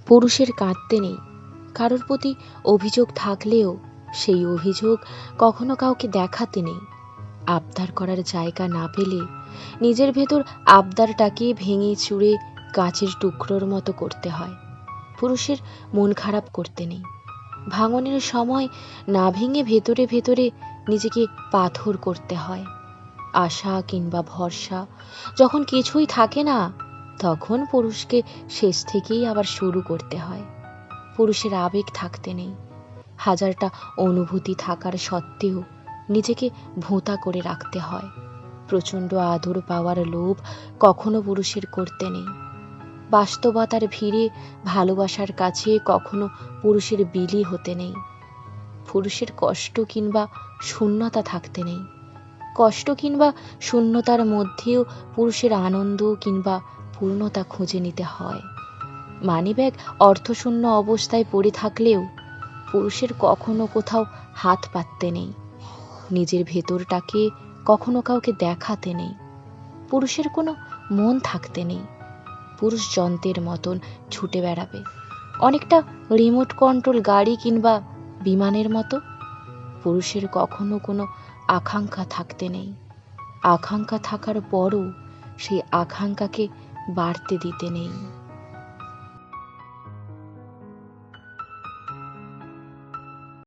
পুরুষের কাঁদতে নেই, কারোর প্রতি অভিযোগ থাকলেও সেই অভিযোগ কখনো কাউকে দেখাতে নেই। আবদার করার জায়গা না পেলে নিজের ভেতর আবদারটাকে ভেঙে চুরে কাচের টুকরোর মতো করতে হয়। পুরুষের মন খারাপ করতে নেই, ভাঙনের সময় না ভেঙে ভেতরে ভেতরে নিজেকে পাথর করতে হয়। আশা কিংবা ভরসা যখন কিছুই থাকে না, তখন পুরুষকে শেষ থেকেই আবার শুরু করতে হয়। পুরুষের আবেগ থাকতে নেই, হাজারটা অনুভূতি থাকার সত্ত্বেও নিজেকে ভোঁতা করে রাখতে হয়। প্রচণ্ড আদর পাওয়ার লোভ কখনো পুরুষের করতে নেই। বাস্তবতার ভিড়ে ভালোবাসার কাছে কখনো পুরুষের বিলি হতে নেই। পুরুষের কষ্ট কিংবা শূন্যতা থাকতে নেই, কষ্ট কিংবা শূন্যতার মধ্যেও পুরুষের আনন্দ কিংবা পূর্ণতা খুঁজে নিতে হয়। মানিব্যাগ অর্থশূন্য অবস্থায় পড়ে থাকলেও পুরুষের কখনো কোথাও হাত পাততে নেই, নিজের ভেতরটাকে কখনো কাউকে দেখাতে নেই। পুরুষের কোনো মন থাকতে নেই, পুরুষ যন্ত্রের মতন ছুটে বেড়াবে, অনেকটা রিমোট কন্ট্রোল গাড়ি কিংবা বিমানের মতো। পুরুষের কখনো কোনো আকাঙ্ক্ষা থাকতে নেই, আকাঙ্ক্ষা থাকার পরও সেই আকাঙ্ক্ষাকে বাড়তে দিতে নেই।